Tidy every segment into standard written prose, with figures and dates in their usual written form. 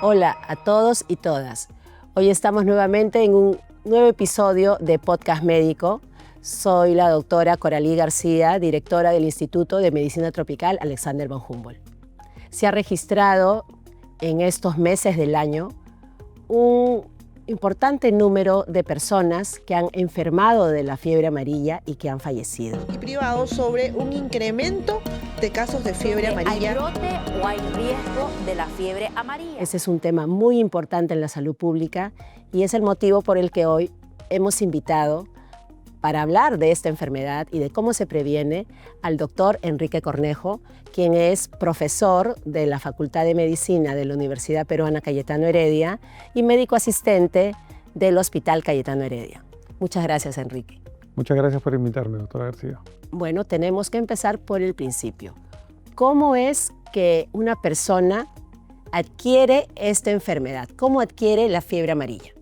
Hola a todos y todas. Hoy estamos nuevamente en un nuevo episodio de Podcast Médico. Soy la doctora Coralí García, directora del Instituto de Medicina Tropical Alexander von Humboldt. Se ha registrado en estos meses del año un importante número de personas que han enfermado de la fiebre amarilla y que han fallecido. Y privado sobre un incremento de casos de fiebre amarilla. ¿Hay brote o hay riesgo de la fiebre amarilla? Ese es un tema muy importante en la salud pública y es el motivo por el que hoy hemos invitado para hablar de esta enfermedad y de cómo se previene al doctor Enrique Cornejo, quien es profesor de la Facultad de Medicina de la Universidad Peruana Cayetano Heredia y médico asistente del Hospital Cayetano Heredia. Muchas gracias, Enrique. Muchas gracias por invitarme, doctora García. Bueno, tenemos que empezar por el principio. ¿Cómo es que una persona adquiere esta enfermedad? ¿Cómo adquiere la fiebre amarilla?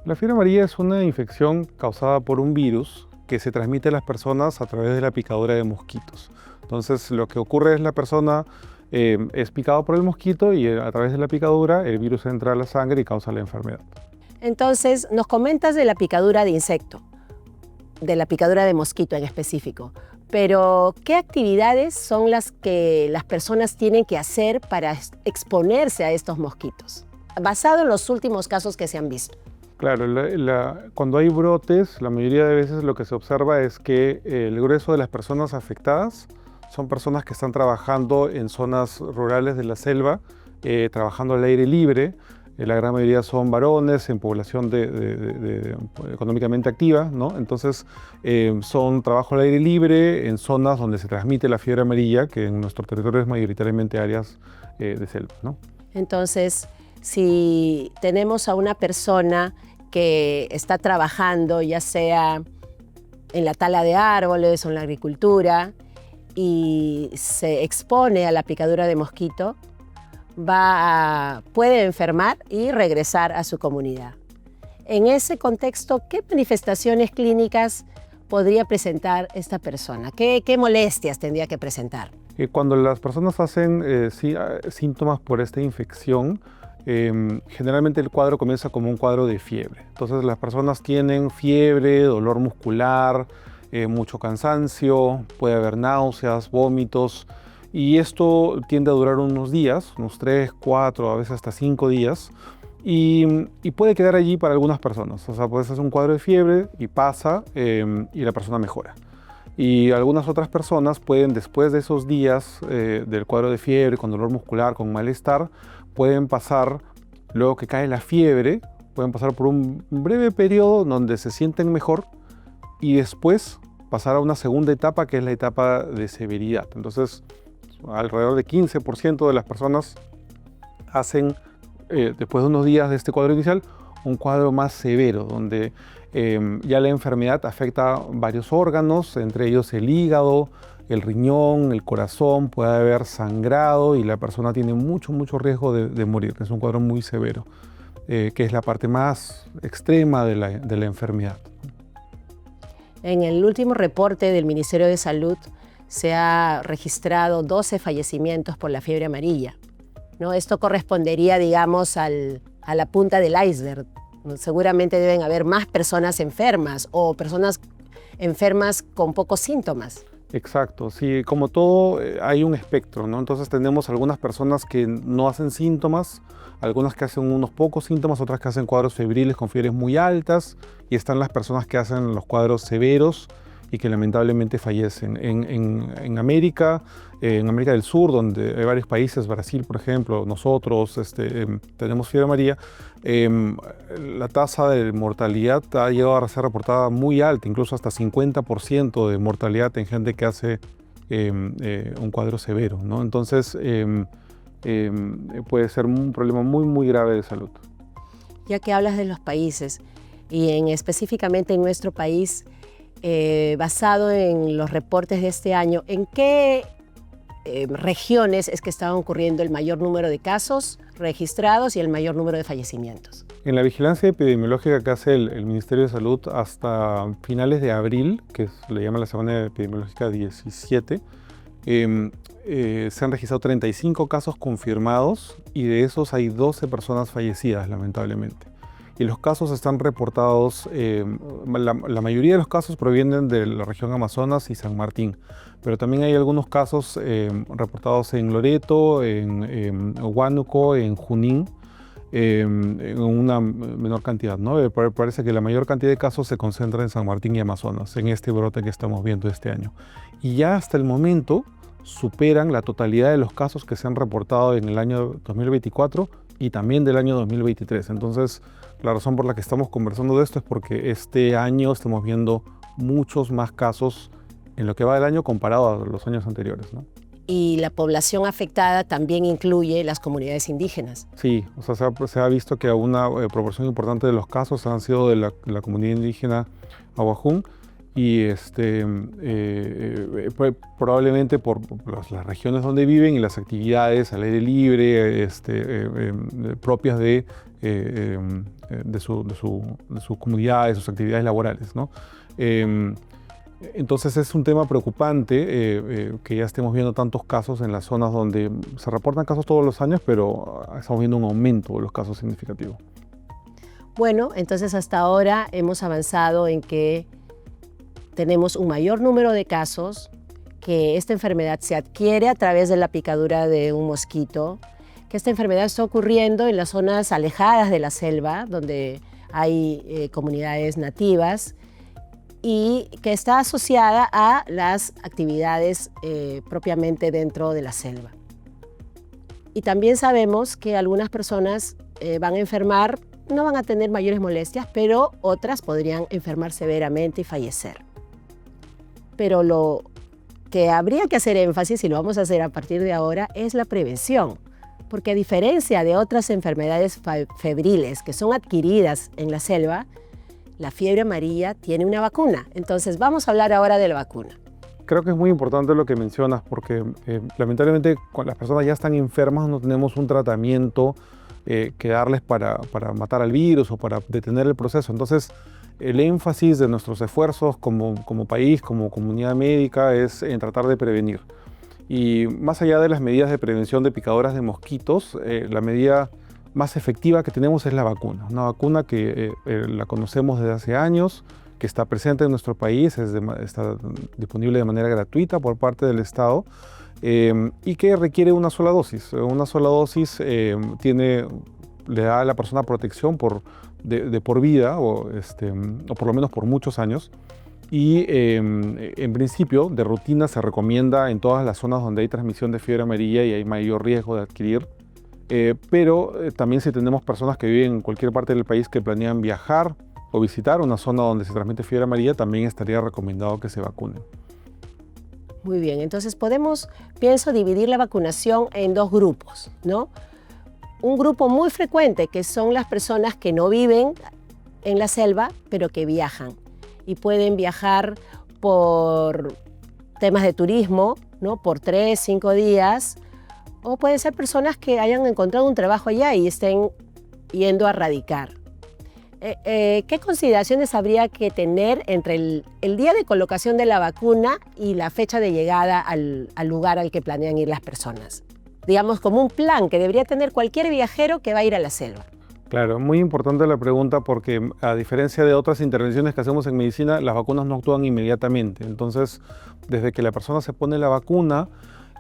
La fiebre amarilla es una infección causada por un virus que se transmite a las personas a través de la picadura de mosquitos. Entonces, lo que ocurre es la persona es picada por el mosquito y a través de la picadura el virus entra a la sangre y causa la enfermedad. Entonces, nos comentas de la picadura de insecto, de la picadura de mosquito en específico, pero ¿qué actividades son las que las personas tienen que hacer para exponerse a estos mosquitos? Basado en los últimos casos que se han visto. Claro, cuando hay brotes, la mayoría de veces lo que se observa es que el grueso de las personas afectadas son personas que están trabajando en zonas rurales de la selva, trabajando al aire libre. La gran mayoría son varones en población económicamente activa, ¿no? Entonces son trabajo al aire libre en zonas donde se transmite la fiebre amarilla, que en nuestro territorio es mayoritariamente áreas de selva, ¿no? Entonces, si tenemos a una persona que está trabajando, ya sea en la tala de árboles o en la agricultura, y se expone a la picadura de mosquito, puede enfermar y regresar a su comunidad. En ese contexto, ¿qué manifestaciones clínicas podría presentar esta persona? ¿Qué molestias tendría que presentar? Cuando las personas hacen síntomas por esta infección, generalmente el cuadro comienza como un cuadro de fiebre. Entonces las personas tienen fiebre, dolor muscular, mucho cansancio, puede haber náuseas, vómitos, y esto tiende a durar unos días, unos 3, 4, a veces hasta 5 días, y puede quedar allí para algunas personas. O sea, puede ser un cuadro de fiebre y pasa y la persona mejora. Y algunas otras personas pueden, después de esos días del cuadro de fiebre, con dolor muscular, con malestar, pueden pasar, luego que cae la fiebre, pueden pasar por un breve periodo donde se sienten mejor y después pasar a una segunda etapa, que es la etapa de severidad. Entonces, alrededor de 15% de las personas hacen, después de unos días de este cuadro inicial, un cuadro más severo, donde ya la enfermedad afecta varios órganos, entre ellos el hígado, el riñón, el corazón, puede haber sangrado y la persona tiene mucho riesgo de morir. Es un cuadro muy severo, que es la parte más extrema de la enfermedad. En el último reporte del Ministerio de Salud se ha registrado 12 fallecimientos por la fiebre amarilla, ¿no? Esto correspondería, digamos, a la punta del iceberg. Seguramente deben haber más personas enfermas o personas enfermas con pocos síntomas. Exacto, sí, como todo hay un espectro, ¿no? Entonces tenemos algunas personas que no hacen síntomas, algunas que hacen unos pocos síntomas, otras que hacen cuadros febriles con fiebres muy altas, y están las personas que hacen los cuadros severos y que lamentablemente fallecen. En América del Sur, donde hay varios países, Brasil por ejemplo, nosotros tenemos fiebre amarilla, la tasa de mortalidad ha llegado a ser reportada muy alta, incluso hasta 50% de mortalidad en gente que hace un cuadro severo, ¿no? Entonces puede ser un problema muy grave de salud. Ya que hablas de los países y específicamente en nuestro país, basado en los reportes de este año, ¿en qué regiones es que estaban ocurriendo el mayor número de casos registrados y el mayor número de fallecimientos? En la vigilancia epidemiológica que hace el Ministerio de Salud hasta finales de abril, que le llama la semana epidemiológica 17, se han registrado 35 casos confirmados y de esos hay 12 personas fallecidas, lamentablemente. Y los casos están reportados, la mayoría de los casos provienen de la región Amazonas y San Martín, pero también hay algunos casos reportados en Loreto, en Huánuco, en Junín, en una menor cantidad, ¿no? Parece que la mayor cantidad de casos se concentra en San Martín y Amazonas, en este brote que estamos viendo este año. Y ya hasta el momento superan la totalidad de los casos que se han reportado en el año 2024 y también del año 2023. Entonces, la razón por la que estamos conversando de esto es porque este año estamos viendo muchos más casos en lo que va del año comparado a los años anteriores, ¿no? Y la población afectada también incluye las comunidades indígenas. Sí, o sea, se ha visto que una proporción importante de los casos han sido de la comunidad indígena Ahuajún y probablemente por las regiones donde viven y las actividades al aire libre propias de su comunidad, de sus actividades laborales, ¿no? Entonces es un tema preocupante que ya estemos viendo tantos casos en las zonas donde se reportan casos todos los años, pero estamos viendo un aumento de los casos significativos. Bueno, entonces hasta ahora hemos avanzado en que tenemos un mayor número de casos, que esta enfermedad se adquiere a través de la picadura de un mosquito, que esta enfermedad está ocurriendo en las zonas alejadas de la selva, donde hay comunidades nativas, y que está asociada a las actividades propiamente dentro de la selva. Y también sabemos que algunas personas van a enfermar, no van a tener mayores molestias, pero otras podrían enfermar severamente y fallecer. Pero lo que habría que hacer énfasis, y lo vamos a hacer a partir de ahora, es la prevención. Porque a diferencia de otras enfermedades febriles que son adquiridas en la selva, la fiebre amarilla tiene una vacuna. Entonces vamos a hablar ahora de la vacuna. Creo que es muy importante lo que mencionas porque lamentablemente cuando las personas ya están enfermas no tenemos un tratamiento que darles para matar al virus o para detener el proceso. Entonces el énfasis de nuestros esfuerzos como país, como comunidad médica es en tratar de prevenir. Y más allá de las medidas de prevención de picadoras de mosquitos, la medida más efectiva que tenemos es la vacuna. Una vacuna que la conocemos desde hace años, que está presente en nuestro país, está disponible de manera gratuita por parte del Estado y que requiere una sola dosis. Una sola dosis le da a la persona protección de por vida o por lo menos por muchos años. Y en principio, de rutina, se recomienda en todas las zonas donde hay transmisión de fiebre amarilla y hay mayor riesgo de adquirir. Pero también si tenemos personas que viven en cualquier parte del país que planean viajar o visitar una zona donde se transmite fiebre amarilla, también estaría recomendado que se vacunen. Muy bien, entonces pienso dividir la vacunación en dos grupos, ¿no? Un grupo muy frecuente que son las personas que no viven en la selva, pero que viajan. Y pueden viajar por temas de turismo, ¿no? Por 3, 5 días, o pueden ser personas que hayan encontrado un trabajo allá y estén yendo a radicar. ¿Qué consideraciones habría que tener entre el día de colocación de la vacuna y la fecha de llegada al lugar al que planean ir las personas? Digamos, como un plan que debería tener cualquier viajero que va a ir a la selva. Claro, muy importante la pregunta porque a diferencia de otras intervenciones que hacemos en medicina, las vacunas no actúan inmediatamente. Entonces, desde que la persona se pone la vacuna,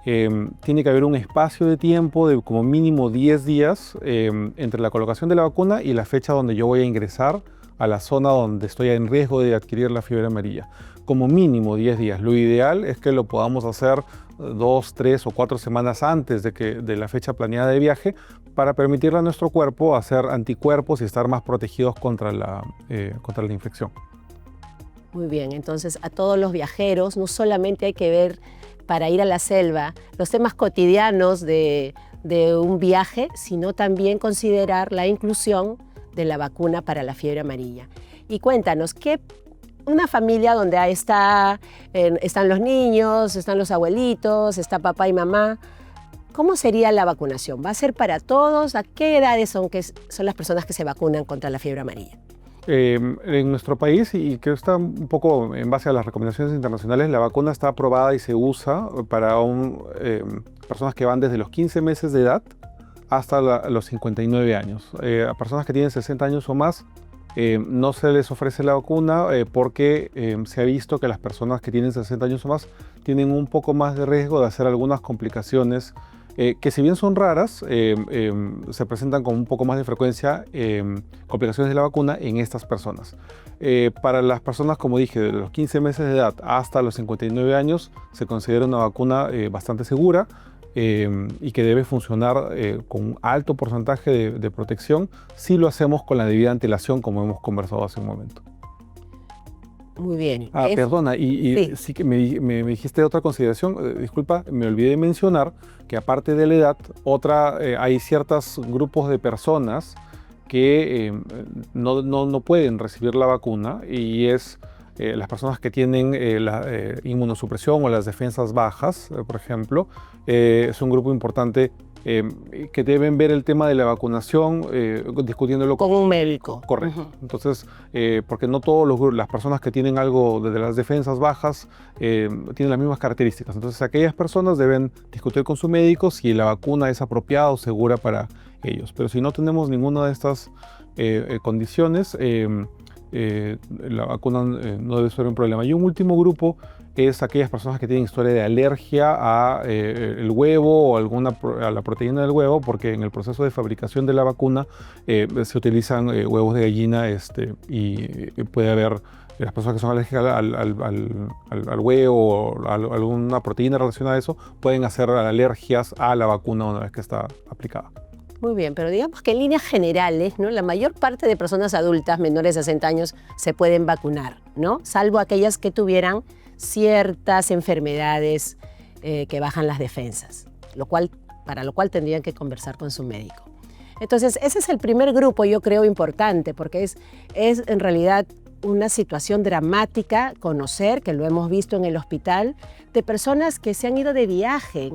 tiene que haber un espacio de tiempo de como mínimo 10 días entre la colocación de la vacuna y la fecha donde yo voy a ingresar a la zona donde estoy en riesgo de adquirir la fiebre amarilla. Como mínimo 10 días. Lo ideal es que lo podamos hacer 2, 3 o 4 semanas antes de la fecha planeada de viaje para permitirle a nuestro cuerpo hacer anticuerpos y estar más protegidos contra la infección. Muy bien, entonces a todos los viajeros no solamente hay que ver para ir a la selva los temas cotidianos de un viaje, sino también considerar la inclusión de la vacuna para la fiebre amarilla. Y cuéntanos, ¿qué una familia donde ahí están los niños, están los abuelitos, está papá y mamá. ¿Cómo sería la vacunación? ¿Va a ser para todos? ¿A qué edades son las personas que se vacunan contra la fiebre amarilla? En nuestro país, y que está un poco en base a las recomendaciones internacionales, la vacuna está aprobada y se usa para personas que van desde los 15 meses de edad hasta los 59 años. A personas que tienen 60 años o más no se les ofrece la vacuna porque se ha visto que las personas que tienen 60 años o más tienen un poco más de riesgo de hacer algunas complicaciones que si bien son raras, se presentan con un poco más de frecuencia complicaciones de la vacuna en estas personas. Para las personas, como dije, de los 15 meses de edad hasta los 59 años, se considera una vacuna bastante segura y que debe funcionar con un alto porcentaje de protección si lo hacemos con la debida antelación, como hemos conversado hace un momento. Muy bien. Perdona, sí que me dijiste otra consideración, disculpa, me olvidé de mencionar que aparte de la edad, hay ciertos grupos de personas que no pueden recibir la vacuna y es las personas que tienen la inmunosupresión o las defensas bajas, por ejemplo, es un grupo importante que deben ver el tema de la vacunación discutiéndolo con un médico. Correcto. Entonces, porque no todas las personas que tienen algo de las defensas bajas tienen las mismas características. Entonces, aquellas personas deben discutir con su médico si la vacuna es apropiada o segura para ellos. Pero si no tenemos ninguna de estas condiciones, la vacuna no debe ser un problema. Y un último grupo es aquellas personas que tienen historia de alergia a el huevo o a la proteína del huevo, porque en el proceso de fabricación de la vacuna se utilizan huevos de gallina y puede haber las personas que son alérgicas al huevo o a alguna proteína relacionada a eso, pueden hacer alergias a la vacuna una vez que está aplicada. Muy bien, pero digamos que en líneas generales, ¿no? La mayor parte de personas adultas menores de 60 años se pueden vacunar, ¿no? Salvo aquellas que tuvieran ciertas enfermedades que bajan las defensas, para lo cual tendrían que conversar con su médico. Entonces, ese es el primer grupo, yo creo, importante, porque es en realidad una situación dramática conocer, que lo hemos visto en el hospital, de personas que se han ido de viaje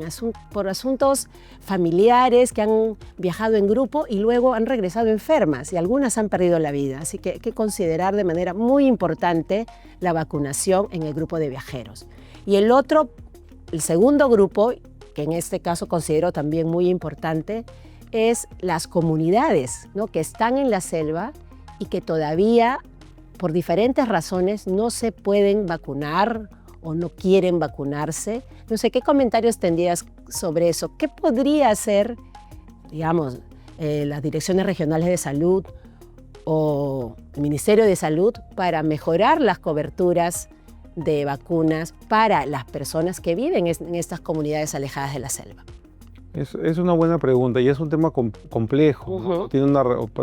por asuntos familiares, que han viajado en grupo y luego han regresado enfermas y algunas han perdido la vida. Así que hay que considerar de manera muy importante la vacunación en el grupo de viajeros. Y el segundo grupo, que en este caso considero también muy importante, es las comunidades, ¿no? Que están en la selva y que todavía, por diferentes razones, no se pueden vacunar o no quieren vacunarse. No sé, ¿qué comentarios tendrías sobre eso? ¿Qué podría hacer, digamos, las direcciones regionales de salud o el Ministerio de Salud para mejorar las coberturas de vacunas para las personas que viven en estas comunidades alejadas de la selva? Es una buena pregunta y es un tema complejo, ¿no? Tiene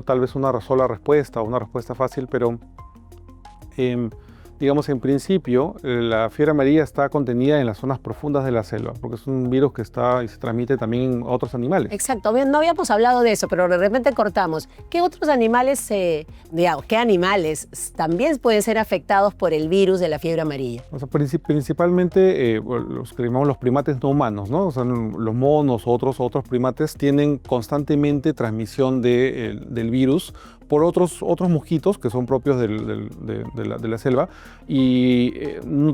tal vez una sola respuesta o una respuesta fácil, pero digamos, en principio, la fiebre amarilla está contenida en las zonas profundas de la selva, porque es un virus que está y se transmite también en otros animales. Exacto, no habíamos hablado de eso, pero de repente cortamos. ¿Qué otros animales, qué animales también pueden ser afectados por el virus de la fiebre amarilla? O sea, principalmente los que llamamos los primates no humanos, ¿no? O sea, los monos o otros primates tienen constantemente transmisión del virus por otros mosquitos que son propios de la selva y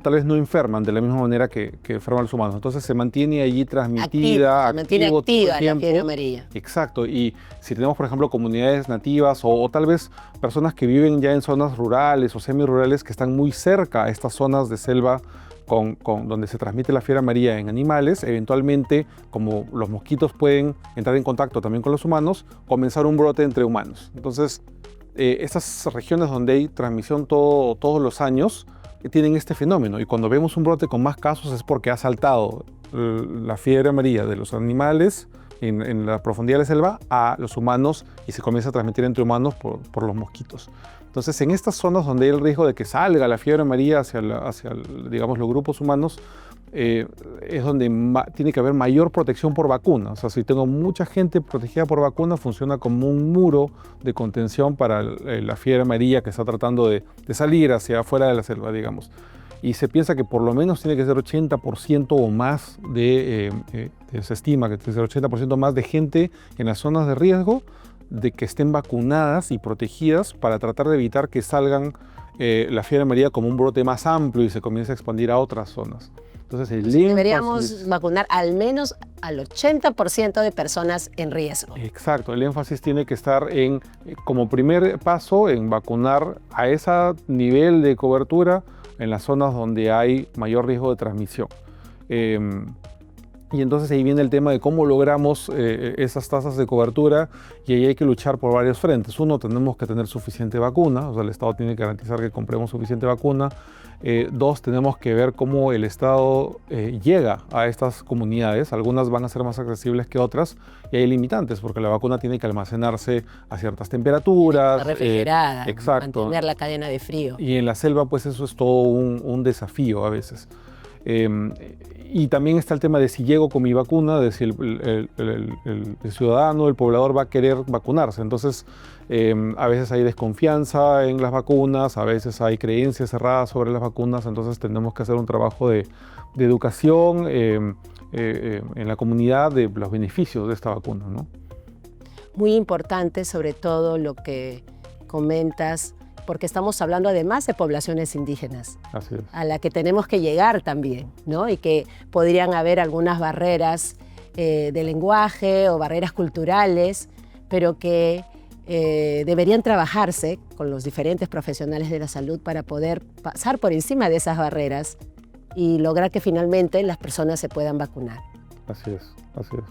tal vez no enferman de la misma manera que enferman los humanos. Entonces se mantiene allí transmitida, se mantiene activa la fiebre amarilla. Exacto, y si tenemos por ejemplo comunidades nativas o tal vez personas que viven ya en zonas rurales o semirurales que están muy cerca a estas zonas de selva donde se transmite la fiebre amarilla en animales, eventualmente, como los mosquitos pueden entrar en contacto también con los humanos, comenzar un brote entre humanos. Entonces, estas regiones donde hay transmisión todos los años tienen este fenómeno y cuando vemos un brote con más casos es porque ha saltado la fiebre amarilla de los animales en la profundidad de la selva a los humanos y se comienza a transmitir entre humanos por los mosquitos. Entonces, en estas zonas donde hay el riesgo de que salga la fiebre amarilla hacia digamos, los grupos humanos, es donde tiene que haber mayor protección por vacuna. O sea, si tengo mucha gente protegida por vacuna, funciona como un muro de contención para la fiebre amarilla que está tratando de salir hacia afuera de la selva, digamos. Y se piensa que por lo menos tiene que ser 80% o más se estima que tiene que ser 80% más de gente en las zonas de riesgo de que estén vacunadas y protegidas para tratar de evitar que salgan la fiebre amarilla como un brote más amplio y se comience a expandir a otras zonas. Entonces, deberíamos vacunar al menos al 80% de personas en riesgo. Exacto, el énfasis tiene que estar como primer paso en vacunar a ese nivel de cobertura en las zonas donde hay mayor riesgo de transmisión. Y entonces ahí viene el tema de cómo logramos esas tasas de cobertura, y ahí hay que luchar por varios frentes. Uno, tenemos que tener suficiente vacuna, o sea, el Estado tiene que garantizar que compremos suficiente vacuna. Dos, tenemos que ver cómo el Estado llega a estas comunidades. Algunas van a ser más accesibles que otras y hay limitantes porque la vacuna tiene que almacenarse a ciertas temperaturas. Refrigerada, exacto. Mantener la cadena de frío. Y en la selva pues eso es todo un desafío a veces. Y también está el tema de si llego con mi vacuna, de si el ciudadano, el poblador va a querer vacunarse. Entonces, a veces hay desconfianza en las vacunas, a veces hay creencias cerradas sobre las vacunas, entonces tenemos que hacer un trabajo de educación en la comunidad de los beneficios de esta vacuna, ¿no? Muy importante, sobre todo lo que comentas, porque estamos hablando además de poblaciones indígenas, Así es. a la que tenemos que llegar también, ¿no? Y que podrían haber algunas barreras de lenguaje o barreras culturales, pero que deberían trabajarse con los diferentes profesionales de la salud para poder pasar por encima de esas barreras y lograr que finalmente las personas se puedan vacunar. Así es, así es.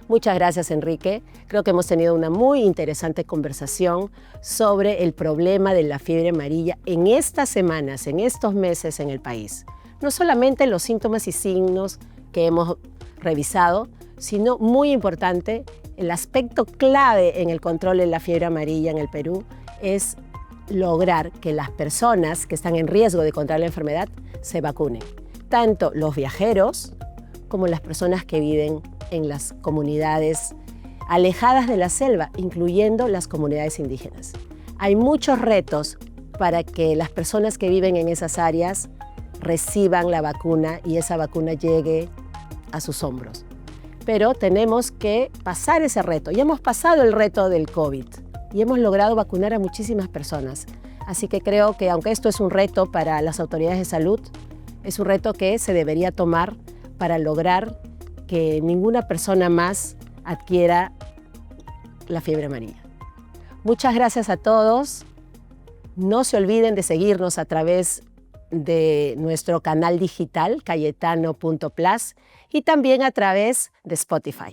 Muchas gracias, Enrique. Creo que hemos tenido una muy interesante conversación sobre el problema de la fiebre amarilla en estas semanas, en estos meses en el país. No solamente los síntomas y signos que hemos revisado, sino, muy importante, el aspecto clave en el control de la fiebre amarilla en el Perú es lograr que las personas que están en riesgo de contraer la enfermedad se vacunen. Tanto los viajeros como las personas que viven en las comunidades alejadas de la selva, incluyendo las comunidades indígenas. Hay muchos retos para que las personas que viven en esas áreas reciban la vacuna y esa vacuna llegue a sus hombros. Pero tenemos que pasar ese reto. Ya hemos pasado el reto del COVID y hemos logrado vacunar a muchísimas personas. Así que creo que aunque esto es un reto para las autoridades de salud, es un reto que se debería tomar para lograr que ninguna persona más adquiera la fiebre amarilla. Muchas gracias a todos. No se olviden de seguirnos a través de nuestro canal digital, cayetano.plus, y también a través de Spotify.